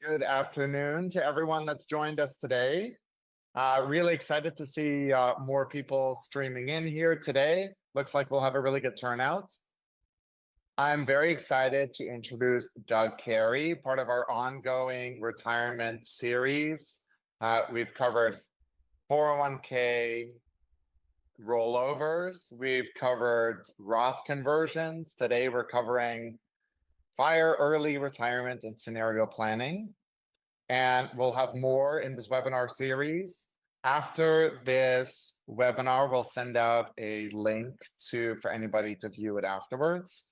Good afternoon to everyone that's joined us today. Really excited to see more people streaming in here today. Looks like we'll have a really good turnout. I'm very excited to introduce Doug Carey, part of our ongoing retirement series. We've covered 401k rollovers, we've covered Roth conversions. Today we're covering fire early retirement and scenario planning. And we'll have more in this webinar series. After this webinar, we'll send out a link for anybody to view it afterwards.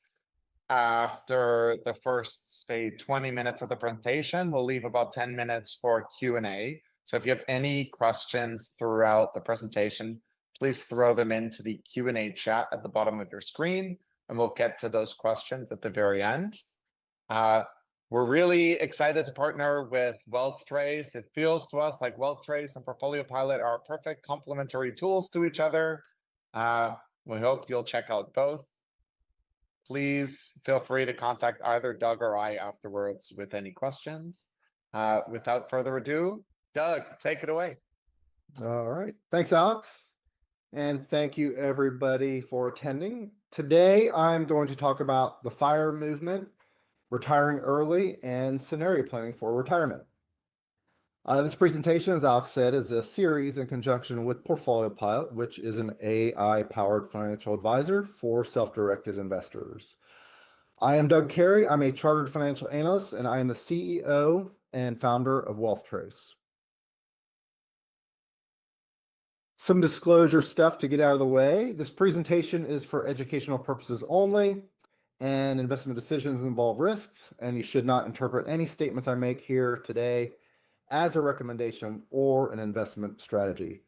After the first, say, 20 minutes of the presentation, we'll leave about 10 minutes for Q&A. So if you have any questions throughout the presentation, please throw them into the Q&A chat at the bottom of your screen, and we'll get to those questions at the very end. We're really excited to partner with WealthTrace. It feels to us like WealthTrace and PortfolioPilot are perfect complementary tools to each other. We hope you'll check out both. Please feel free to contact either Doug or I afterwards with any questions. Without further ado, Doug, take it away. All right. Thanks, Alex. And thank you, everybody, for attending. Today, I'm going to talk about the FIRE movement, retiring early, and scenario planning for retirement. This presentation, as Alex said, is a series in conjunction with PortfolioPilot, which is an AI-powered financial advisor for self-directed investors. I am Doug Carey. I'm a chartered financial analyst, and I am the CEO and founder of WealthTrace. Some disclosure stuff to get out of the way. This presentation is for educational purposes only, and investment decisions involve risks, and you should not interpret any statements I make here today as a recommendation or an investment strategy.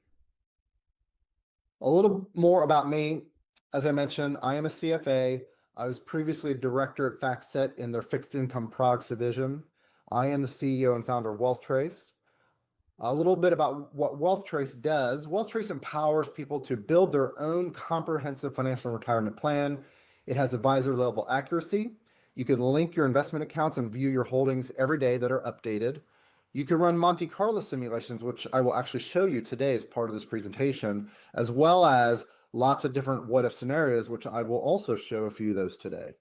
A little more about me. As I mentioned, I am a CFA. I was previously a director at FactSet in their fixed income products division. I am the CEO and founder of WealthTrace. A little bit about what WealthTrace does. WealthTrace empowers people to build their own comprehensive financial retirement plan. It has advisor level accuracy. You can link your investment accounts and view your holdings every day that are updated. You can run Monte Carlo simulations, which I will actually show you today as part of this presentation, as well as lots of different what-if scenarios, which I will also show a few of those today.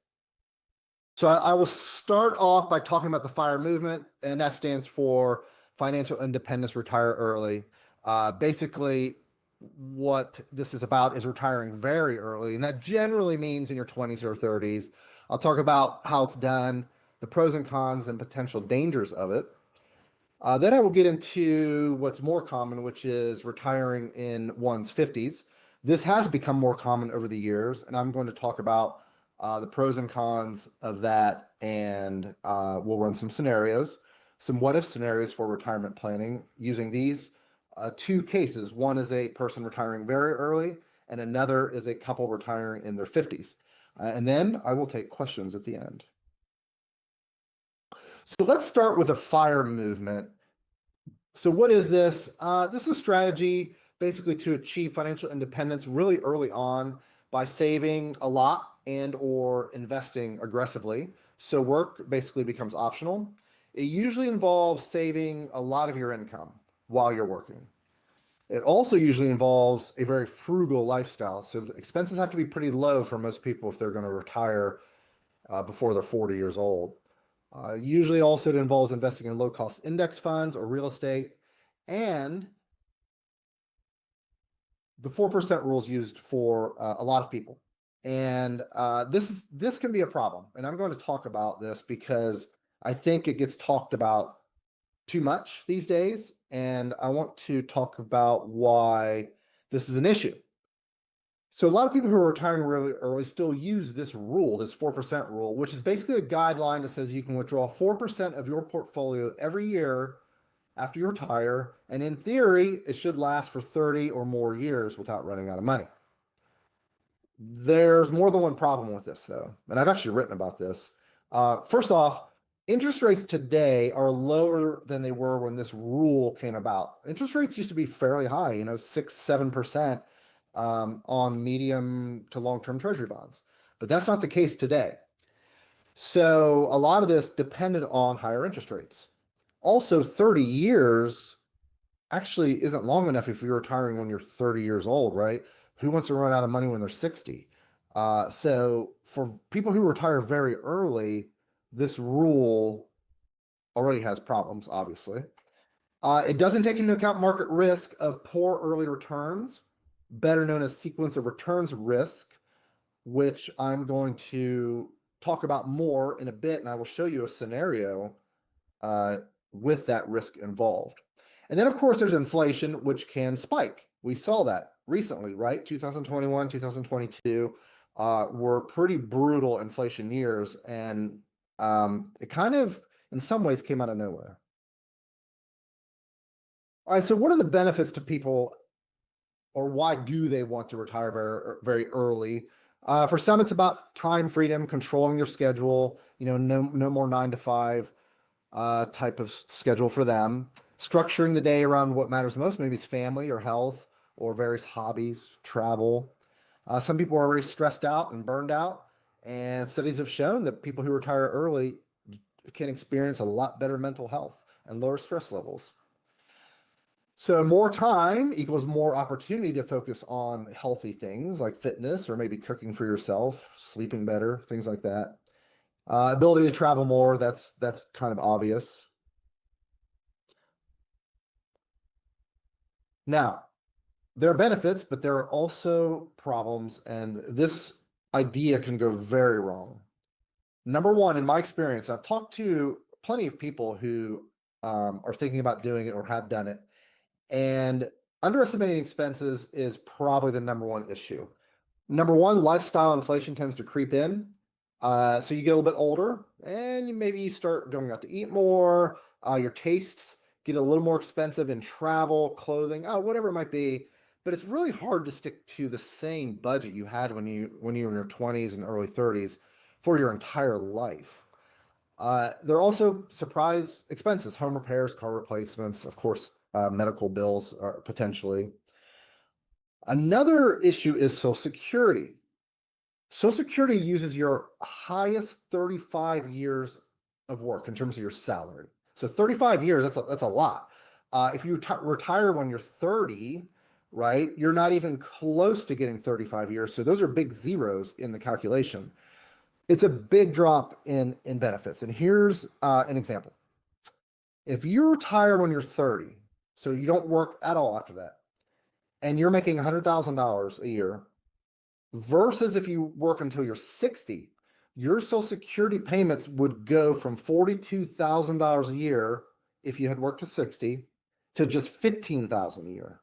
So I will start off by talking about the FIRE movement, and that stands for Financial Independence, Retire Early. Basically, what this is about is retiring very early, and that generally means in your 20s or 30s. I'll talk about how it's done, the pros and cons and potential dangers of it. Then I will get into what's more common, which is retiring in one's 50s. This has become more common over the years, and I'm going to talk about the pros and cons of that, and we'll run some scenarios, some what-if scenarios for retirement planning using these two cases. One is a person retiring very early, and another is a couple retiring in their 50s. And then I will take questions at the end. So let's start with the FIRE movement. So what is this? This is a strategy basically to achieve financial independence really early on by saving a lot and or investing aggressively. So work basically becomes optional. It usually involves saving a lot of your income while you're working. It also usually involves a very frugal lifestyle. So expenses have to be pretty low for most people if they're going to retire before they're 40 years old. Usually also it involves investing in low-cost index funds or real estate. And the 4% rule is used for a lot of people. And this can be a problem. And I'm going to talk about this because I think it gets talked about too much these days, and I want to talk about why this is an issue. So a lot of people who are retiring really early still use this rule, this 4% rule, which is basically a guideline that says you can withdraw 4% of your portfolio every year after you retire, and in theory, it should last for 30 or more years without running out of money. There's more than one problem with this, though, and I've actually written about this. First off, interest rates today are lower than they were when this rule came about. Interest rates used to be fairly high, 6, 7% on medium to long-term treasury bonds. But that's not the case today. So a lot of this depended on higher interest rates. Also, 30 years actually isn't long enough if you're retiring when you're 30 years old, right? Who wants to run out of money when they're 60? So for people who retire very early, this rule already has problems, obviously. It doesn't take into account market risk of poor early returns, better known as sequence of returns risk, which I'm going to talk about more in a bit, and I will show you a scenario uh, with that risk involved. And then, of course, there's inflation, which can spike. We saw that recently, right? 2021, 2022 were pretty brutal inflation years, and it kind of, in some ways, came out of nowhere. All right, so what are the benefits to people, or why do they want to retire very, very early? For some, it's about time freedom, controlling your schedule. No more 9 to 5 type of schedule for them. Structuring the day around what matters most, maybe it's family or health or various hobbies, travel. Some people are already stressed out and burned out, and studies have shown that people who retire early can experience a lot better mental health and lower stress levels. So more time equals more opportunity to focus on healthy things like fitness or maybe cooking for yourself, sleeping better, things like that. Ability to travel more, that's kind of obvious. Now, there are benefits, but there are also problems, and this idea can go very wrong. Number one, in my experience, I've talked to plenty of people who are thinking about doing it or have done it, and underestimating expenses is probably the number one issue. Number one, lifestyle inflation tends to creep in. So you get a little bit older and maybe you start going out to eat more. Your tastes get a little more expensive in travel, clothing, whatever it might be. But it's really hard to stick to the same budget you had when you were in your 20s and early 30s for your entire life. There are also surprise expenses, home repairs, car replacements, of course, medical bills potentially. Another issue is Social Security. Social Security uses your highest 35 years of work in terms of your salary. So 35 years, that's a lot. If you retire when you're 30, right, you're not even close to getting 35 years. So those are big zeros in the calculation. It's a big drop in benefits. And here's an example. If you retire when you're 30, so you don't work at all after that, and you're making $100,000 a year, versus if you work until you're 60, your Social Security payments would go from $42,000 a year if you had worked to 60 to just $15,000 a year.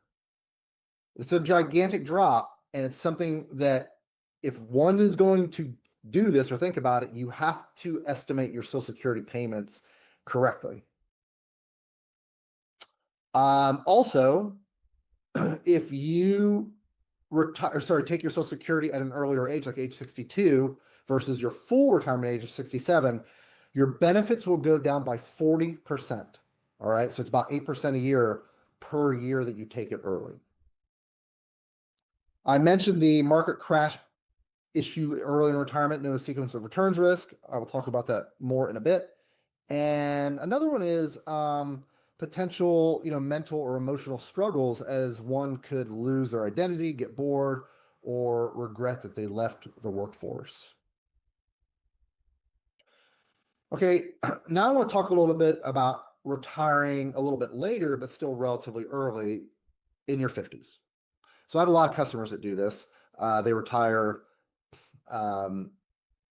It's a gigantic drop, and it's something that if one is going to do this or think about it, you have to estimate your Social Security payments correctly. Also, if you take your Social Security at an earlier age, like age 62, versus your full retirement age of 67, your benefits will go down by 40%. All right, so it's about 8% a year per year that you take it early. I mentioned the market crash issue early in retirement, known as sequence of returns risk. I will talk about that more in a bit. And another one is potential, mental or emotional struggles, as one could lose their identity, get bored, or regret that they left the workforce. Okay, now I want to talk a little bit about retiring a little bit later, but still relatively early in your 50s. So I have a lot of customers that do this. They retire in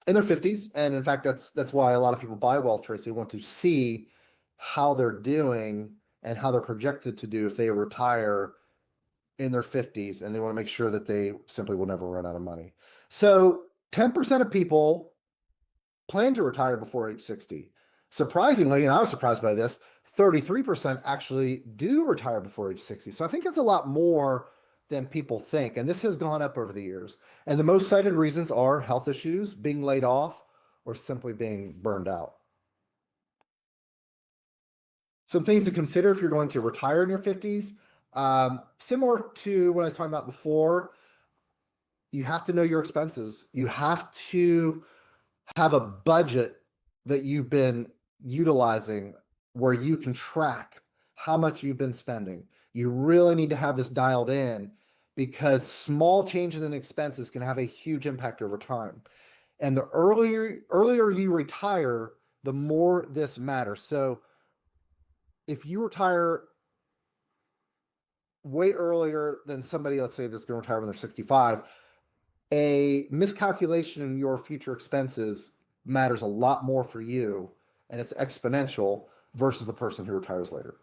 their 50s, and in fact, that's why a lot of people buy WealthTrace. They want to see how they're doing and how they're projected to do if they retire in their 50s, and they want to make sure that they simply will never run out of money. So 10% of people plan to retire before age 60. Surprisingly, and I was surprised by this, 33% actually do retire before age 60. So I think it's a lot more than people think. And this has gone up over the years. And the most cited reasons are health issues, being laid off, or simply being burned out. Some things to consider if you're going to retire in your 50s. Similar to what I was talking about before, you have to know your expenses. You have to have a budget that you've been utilizing where you can track how much you've been spending. You really need to have this dialed in because small changes in expenses can have a huge impact over time. And the earlier you retire, the more this matters. So if you retire way earlier than somebody, let's say, that's going to retire when they're 65, a miscalculation in your future expenses matters a lot more for you, and it's exponential versus the person who retires later.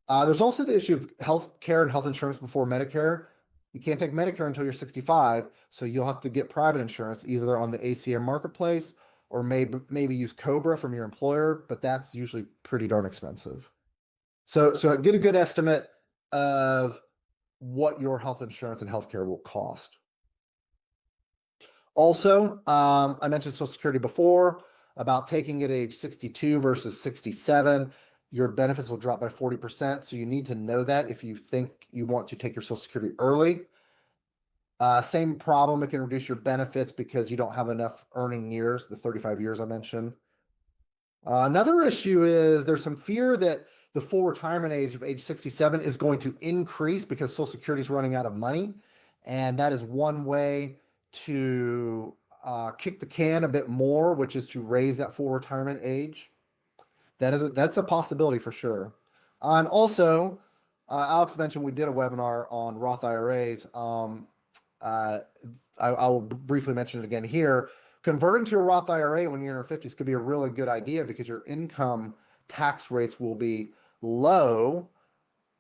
There's also the issue of health care and health insurance before Medicare. You can't take Medicare until you're 65, so you'll have to get private insurance either on the ACM marketplace or maybe use Cobra from your employer, but that's usually pretty darn expensive. So get a good estimate of what your health insurance and healthcare will cost. Also, I mentioned Social Security before about taking it at age 62 versus 67. Your benefits will drop by 40%. So you need to know that if you think you want to take your Social Security early. Same problem, it can reduce your benefits because you don't have enough earning years, the 35 years I mentioned. Another issue is there's some fear that the full retirement age of age 67 is going to increase because Social Security is running out of money. And that is one way to kick the can a bit more, which is to raise that full retirement age. That's a possibility for sure. And also, Alex mentioned we did a webinar on Roth IRAs. I will briefly mention it again here. Converting to a Roth IRA when you're in your 50s could be a really good idea because your income tax rates will be low,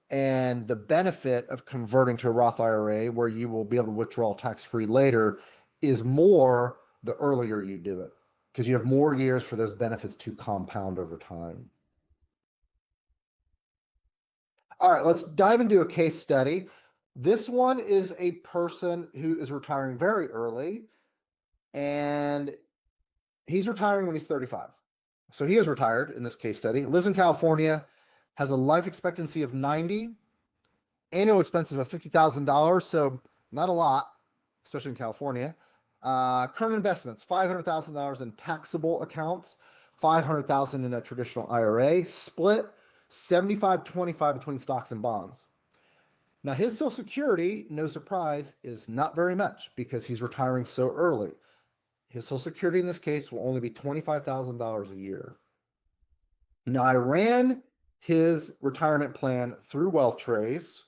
and the benefit of converting to a Roth IRA where you will be able to withdraw tax-free later is more the earlier you do it because you have more years for those benefits to compound over time. All right, let's dive into a case study. This one is a person who is retiring very early, and he's retiring when he's 35. So he is retired in this case study, lives in California, has a life expectancy of 90, annual expenses of $50,000, so not a lot, especially in California. Current investments, $500,000 in taxable accounts, $500,000 in a traditional IRA, split 75-25 between stocks and bonds. Now his Social Security, no surprise, is not very much because he's retiring so early. His Social Security in this case will only be $25,000 a year. Now I ran his retirement plan through WealthTrace,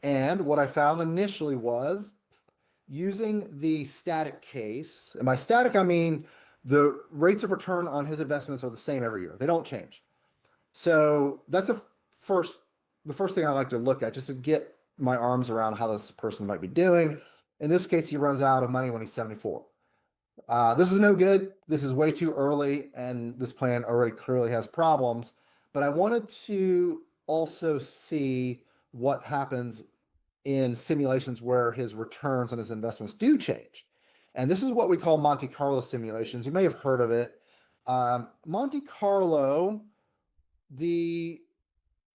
and what I found initially was using the static case, and by static I mean the rates of return on his investments are the same every year. They don't change. So that's the first thing I like to look at just to get my arms around how this person might be doing. In this case, he runs out of money when he's 74. This is no good. This is way too early, and this plan already clearly has problems. But I wanted to also see what happens in simulations where his returns on his investments do change. And this is what we call Monte Carlo simulations. You may have heard of it. Monte Carlo, the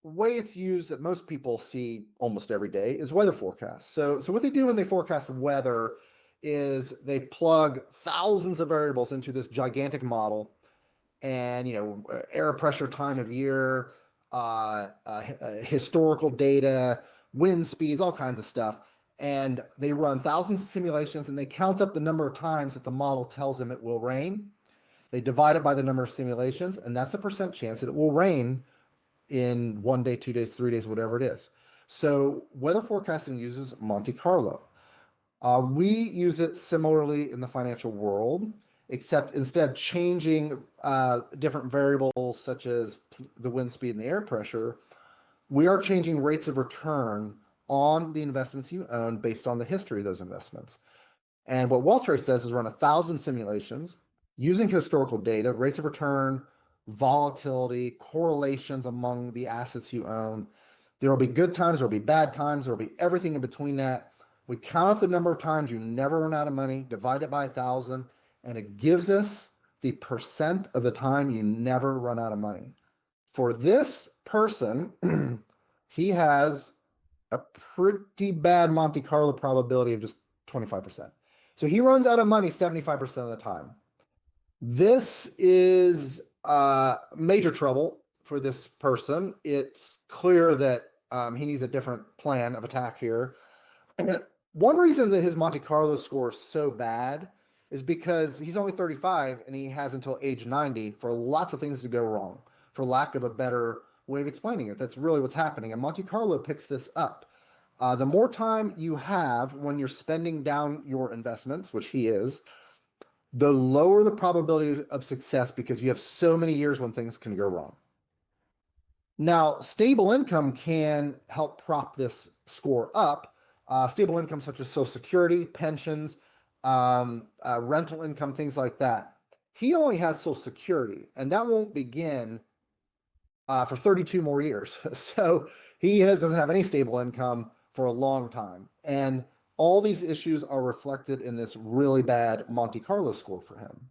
way it's used that most people see almost every day is weather forecasts. So what they do when they forecast weather is they plug thousands of variables into this gigantic model, and air pressure, time of year, historical data, wind speeds, all kinds of stuff. And they run thousands of simulations, and they count up the number of times that the model tells them it will rain. They divide it by the number of simulations, and that's the percent chance that it will rain in 1 day, 2 days, 3 days, whatever it is. So weather forecasting uses Monte Carlo. We use it similarly in the financial world, except instead of changing different variables such as the wind speed and the air pressure, we are changing rates of return on the investments you own based on the history of those investments. And what WealthTrace does is run 1,000 simulations using historical data, rates of return, volatility, correlations among the assets you own. There will be good times, there will be bad times, there will be everything in between that. We count up the number of times you never run out of money, divide it by 1,000, and it gives us the percent of the time you never run out of money. For this person, he has a pretty bad Monte Carlo probability of just 25%. So he runs out of money 75% of the time. This is major trouble for this person. It's clear that he needs a different plan of attack here. And one reason that his Monte Carlo score is so bad is because he's only 35 and he has until age 90 for lots of things to go wrong, for lack of a better way of explaining it. That's really what's happening. And Monte Carlo picks this up. The more time you have when you're spending down your investments, which he is, the lower the probability of success because you have so many years when things can go wrong. Now, stable income can help prop this score up. Stable income such as Social Security, pensions, rental income, things like that. He only has Social Security, and that won't begin for 32 more years. So he doesn't have any stable income for a long time. And all these issues are reflected in this really bad Monte Carlo score for him.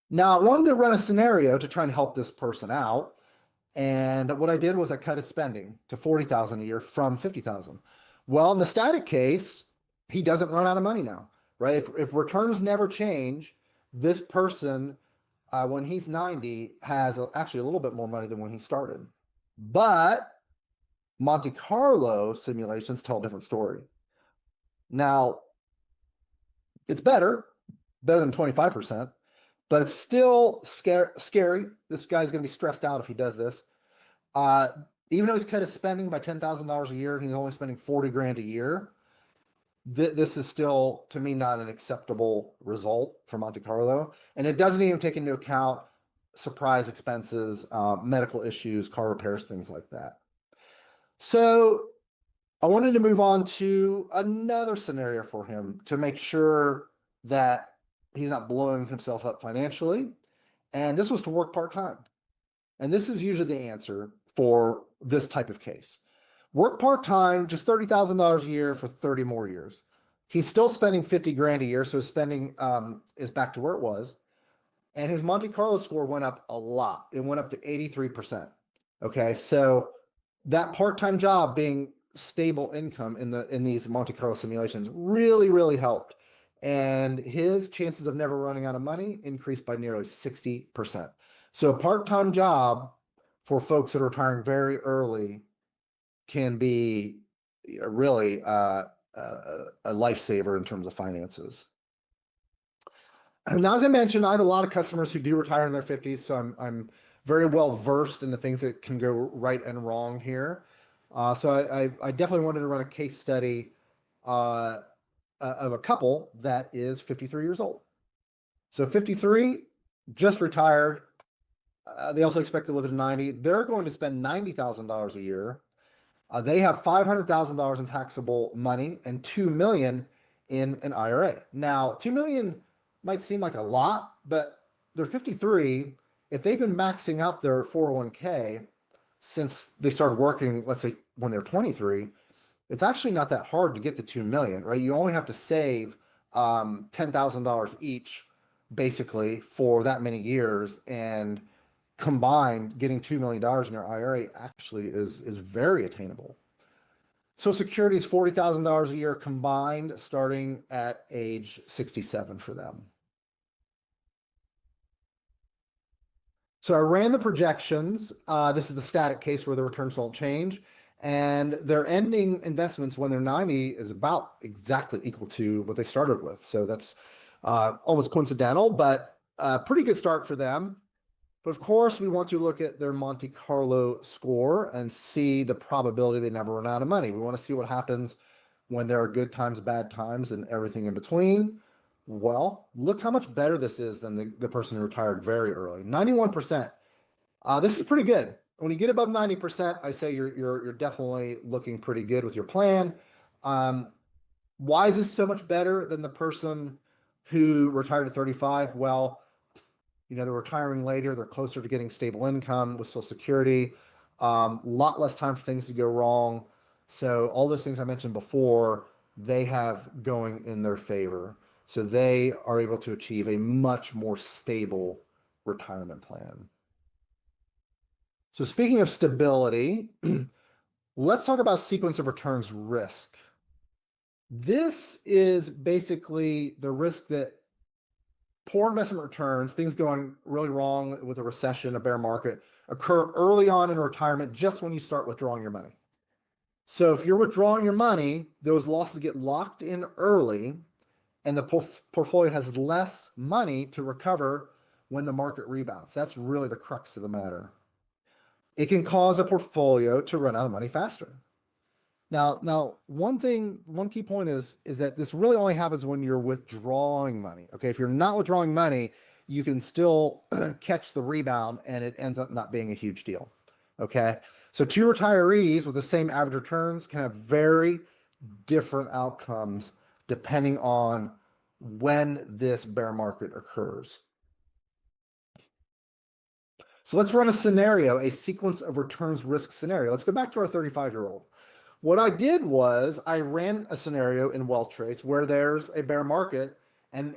Now, I wanted to run a scenario to try and help this person out. And what I did was I cut his spending to $40,000 a year from $50,000. Well, in the static case, he doesn't run out of money now, right? If returns never change, this person, when he's 90, has actually a little bit more money than when he started. But Monte Carlo simulations tell a different story. Now, it's better than 25%, but it's still scary. This guy's going to be stressed out if he does this. Even though he's cut his spending by $10,000 a year, and he's only spending 40 grand a year. This is still, to me, not an acceptable result for Monte Carlo. And it doesn't even take into account surprise expenses, medical issues, car repairs, things like that. So I wanted to move on to another scenario for him to make sure that he's not blowing himself up financially. And this was to work part-time. And this is usually the answer for this type of case. Work part-time, just $30,000 a year for 30 more years. He's still spending 50 grand a year, so his spending is back to where it was. And his Monte Carlo score went up a lot. It went up to 83%. Okay, so that part-time job being stable income in these Monte Carlo simulations really, really helped. And his chances of never running out of money increased by nearly 60%. So a part-time job for folks that are retiring very early can be really a lifesaver in terms of finances. And now, as I mentioned, I have a lot of customers who do retire in their 50s, so I'm very well versed in the things that can go right and wrong here. So I definitely wanted to run a case study of a couple that is 53 years old. So 53, just retired. They also expect to live to 90. They're going to spend $90,000 a year. They have $500,000 in taxable money and $2 million in an IRA. Now, $2 million might seem like a lot, but they're 53. If they've been maxing out their 401k since they started working, let's say when they're 23, it's actually not that hard to get to $2 million, right? You only have to save $10,000 each, basically, for that many years, and combined, getting $2 million in your IRA actually is very attainable. Social Security is $40,000 a year combined, starting at age 67 for them. So I ran the projections. This is the static case where the returns don't change. And their ending investments when they're 90 is about exactly equal to what they started with. So that's almost coincidental, but a pretty good start for them. But of course, we want to look at their Monte Carlo score and see the probability they never run out of money. We want to see what happens when there are good times, bad times, and everything in between. Well, look how much better this is than the person who retired very early. 91%. This is pretty good. When you get above 90%, I say you're definitely looking pretty good with your plan. Why is this so much better than the person who retired at 35? Well, they're retiring later. They're closer to getting stable income with Social Security. Lot less time for things to go wrong. So all those things I mentioned before, they have going in their favor. So they are able to achieve a much more stable retirement plan. So speaking of stability, let's talk about sequence of returns risk. This is basically the risk that poor investment returns, things going really wrong with a recession, a bear market, occur early on in retirement just when you start withdrawing your money. So if you're withdrawing your money, those losses get locked in early, and the portfolio has less money to recover when the market rebounds. That's really the crux of the matter. It can cause a portfolio to run out of money faster. Now, one key point is that this really only happens when you're withdrawing money. Okay, if you're not withdrawing money, you can still catch the rebound, and it ends up not being a huge deal. Okay, so two retirees with the same average returns can have very different outcomes depending on when this bear market occurs. So let's run a scenario, a sequence of returns risk scenario. Let's go back to our 35-year-old. What I did was I ran a scenario in WealthTrace where there's a bear market and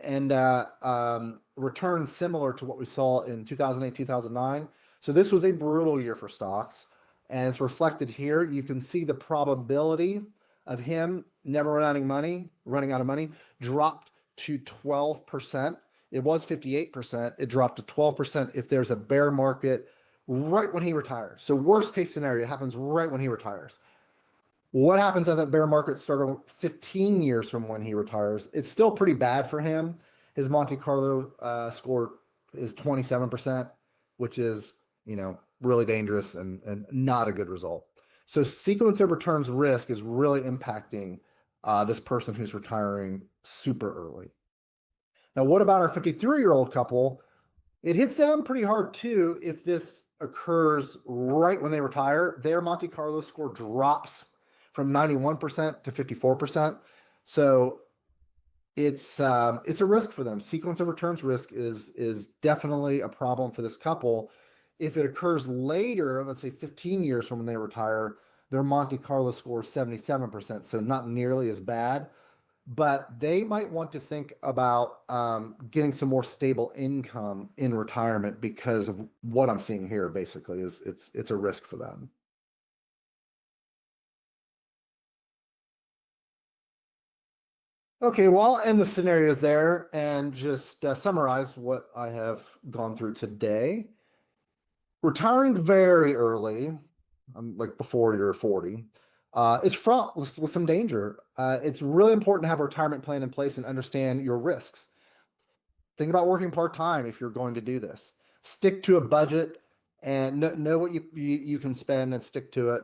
returns similar to what we saw in 2008, 2009. So this was a brutal year for stocks, and it's reflected here. You can see the probability of him never running out of money, dropped to 12%. It was 58%. It dropped to 12% if there's a bear market right when he retires. So worst case scenario, it happens right when he retires. What happens if that bear market started 15 years from when he retires? It's still pretty bad for him. His Monte Carlo score is 27%, which is, really dangerous and not a good result. So sequence of returns risk is really impacting this person who's retiring super early. Now, what about our 53-year-old couple? It hits them pretty hard too if this occurs right when they retire. Their Monte Carlo score drops from 91% to 54%. So it's a risk for them. Sequence of returns risk is definitely a problem for this couple. If it occurs later, let's say 15 years from when they retire, their Monte Carlo score is 77%, so not nearly as bad. But they might want to think about getting some more stable income in retirement because of what I'm seeing here. Basically, is it's a risk for them. Okay, well, I'll end the scenarios there and just summarize what I have gone through today. Retiring very early, like before you're 40, is fraught with some danger. It's really important to have a retirement plan in place and understand your risks. Think about working part-time if you're going to do this. Stick to a budget and know what you can spend and stick to it.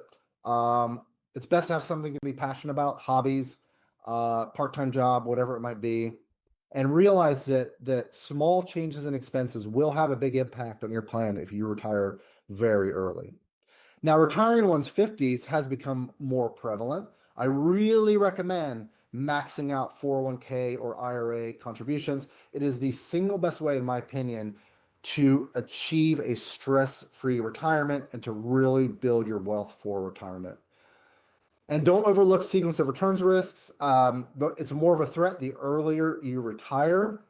It's best to have something to be passionate about, hobbies, part-time job, whatever it might be, and realize that small changes in expenses will have a big impact on your plan if you retire very early. Now, retiring in one's 50s has become more prevalent. I really recommend maxing out 401k or IRA contributions. It is the single best way, in my opinion, to achieve a stress-free retirement and to really build your wealth for retirement. And don't overlook sequence of returns risks. But it's more of a threat the earlier you retire,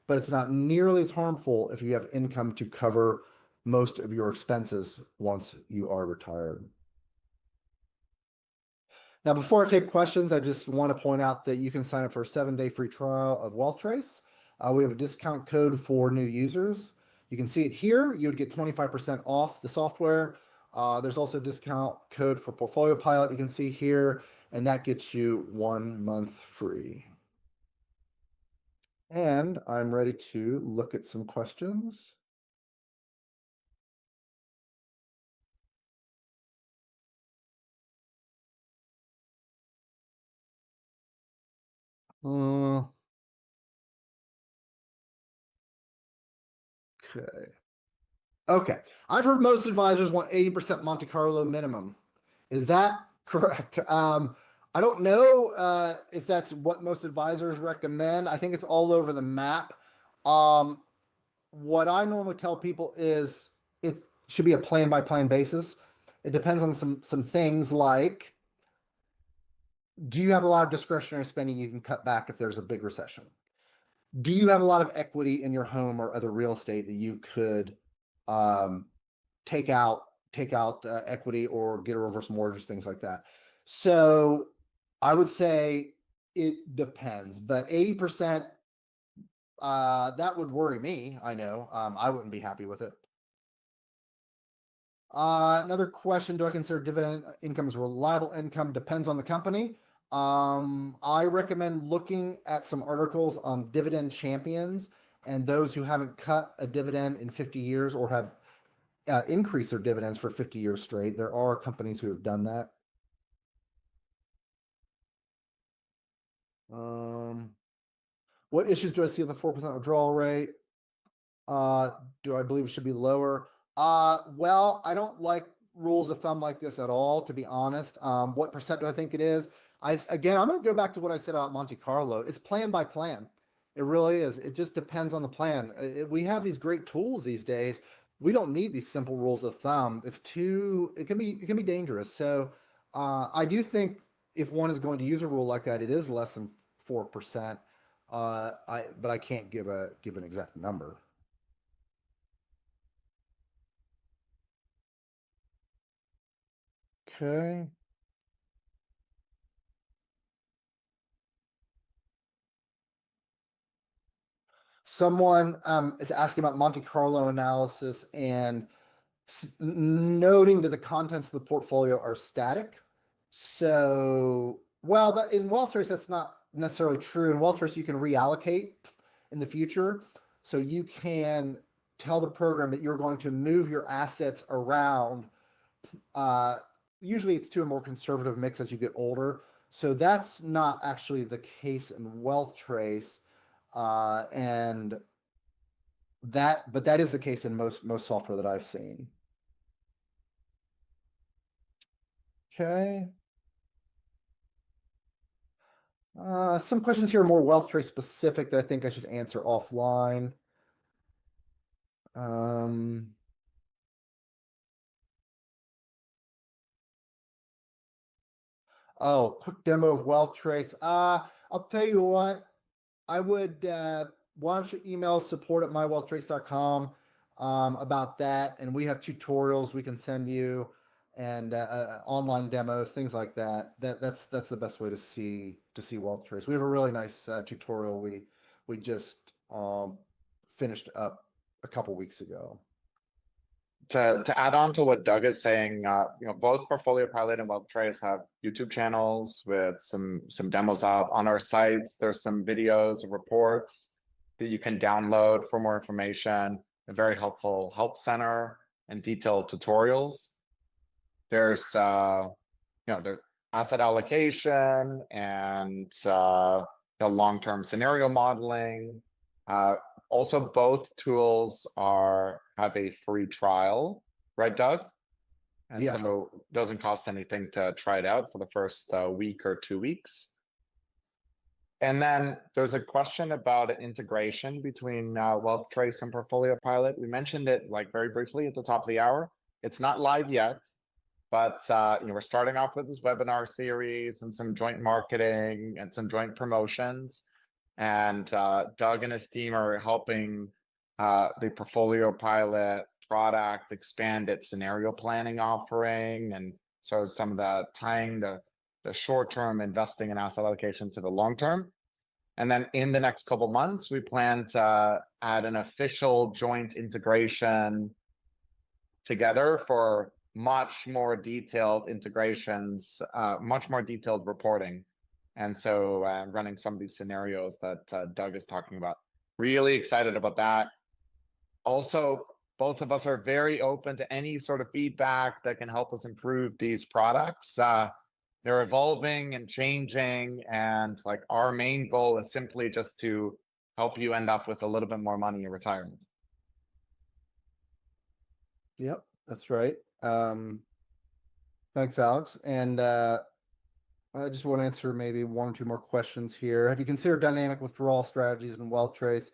but it's not nearly as harmful if you have income to cover most of your expenses once you are retired. Now, before I take questions, I just want to point out that you can sign up for a 7-day free trial of WealthTrace. We have a discount code for new users. You can see it here. You would get 25% off the software. There's also a discount code for PortfolioPilot you can see here, and that gets you 1 month free. And I'm ready to look at some questions. Okay. Okay. I've heard most advisors want 80% Monte Carlo minimum. Is that correct? I don't know if that's what most advisors recommend. I think it's all over the map. What I normally tell people is it should be a plan by plan basis. It depends on some things like, do you have a lot of discretionary spending you can cut back if there's a big recession? Do you have a lot of equity in your home or other real estate that you could take out equity or get a reverse mortgage, things like that? So I would say it depends, but 80% That would worry me. I know. I wouldn't be happy with it. Another question, do I consider dividend income as reliable income? Depends on the company. I recommend looking at some articles on dividend champions and those who haven't cut a dividend in 50 years or have increased their dividends for 50 years straight. There are companies who have done that. What issues do I see with the 4% withdrawal rate? Do I believe it should be lower? Well, I don't like rules of thumb like this at all, to be honest. What percent do I think it is? Again, I'm going to go back to what I said about Monte Carlo. It's plan by plan. It really is. It just depends on the plan. We have these great tools these days. We don't need these simple rules of thumb. It can be dangerous. So, I do think if one is going to use a rule like that, it is less than 4%. But I can't give an exact number. Okay. Someone is asking about Monte Carlo analysis and noting that the contents of the portfolio are static. So, well, in WealthTrace, that's not necessarily true. In WealthTrace, you can reallocate in the future. So you can tell the program that you're going to move your assets around. Usually it's to a more conservative mix as you get older. So that's not actually the case in WealthTrace. And but that is the case in most software that I've seen. Okay. Some questions here are more WealthTrace specific that I think I should answer offline. Oh, quick demo of WealthTrace. I'll tell you what, I would why don't you email support@mywealthtrace.com about that, and we have tutorials we can send you and online demos, things like that. That's the best way to see WealthTrace. We have a really nice tutorial we just finished up a couple weeks ago. To add on to what Doug is saying, both Portfolio Pilot and WealthTrace have YouTube channels with some demos up on our sites. There's some videos and reports that you can download for more information. A very helpful help center and detailed tutorials. There's there's asset allocation and the long-term scenario modeling. Also, both tools have a free trial, right, Doug? And Yes. so it doesn't cost anything to try it out for the first week or 2 weeks. And then there's a question about integration between WealthTrace and PortfolioPilot. We mentioned it like very briefly at the top of the hour. It's not live yet, but we're starting off with this webinar series and some joint marketing and some joint promotions. And Doug and his team are helping the PortfolioPilot product expand its scenario planning offering. And so some of the tying the short-term investing and asset allocation to the long-term. And then in the next couple months, we plan to add an official joint integration together for much more detailed integrations, much more detailed reporting. And so running some of these scenarios that Doug is talking about. Really excited about that. Also, both of us are very open to any sort of feedback that can help us improve these products. They're evolving and changing, and like our main goal is simply just to help you end up with a little bit more money in retirement. Yep, that's right. Thanks, Alex. And I just want to answer maybe one or two more questions here. Have you considered dynamic withdrawal strategies in WealthTrace?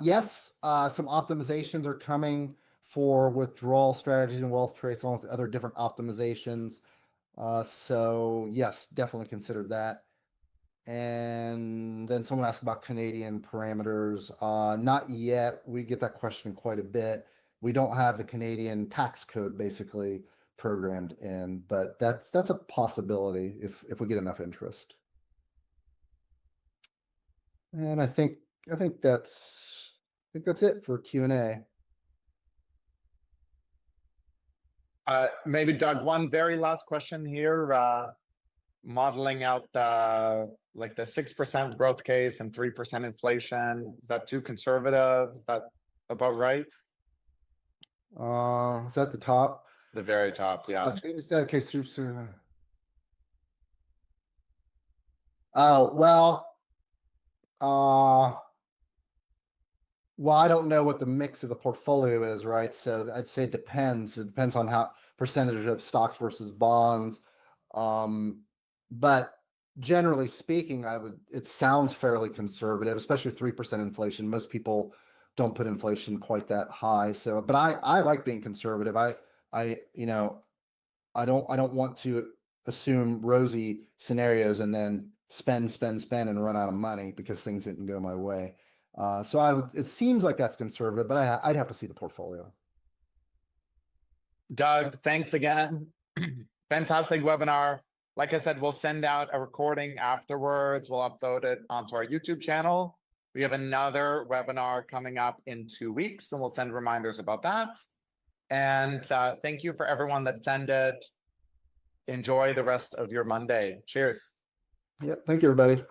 Yes, some optimizations are coming for withdrawal strategies in WealthTrace along with other different optimizations. So yes, definitely considered that. And then someone asked about Canadian parameters. Not yet. We get that question quite a bit. We don't have the Canadian tax code basically programmed in, but that's a possibility if we get enough interest. And I think I think that's it for Q&A. Maybe Doug, one very last question here. Modeling out the 6% growth case and 3% inflation. Is that too conservative? Is that about right? Is that the top? The very top, yeah. Is that case through? Oh, well, I don't know what the mix of the portfolio is, right? So I'd say it depends. It depends on how percentage of stocks versus bonds. But generally speaking, it sounds fairly conservative, especially 3% inflation. Most people don't put inflation quite that high. So, but I like being conservative. I don't want to assume rosy scenarios and then spend and run out of money because things didn't go my way. So it seems like that's conservative, but I'd have to see the portfolio. Doug, thanks again. Fantastic webinar. Like I said, we'll send out a recording afterwards. We'll upload it onto our YouTube channel. We have another webinar coming up in 2 weeks, and we'll send reminders about that. And thank you for everyone that attended. Enjoy the rest of your Monday. Cheers. Yep. Thank you, everybody.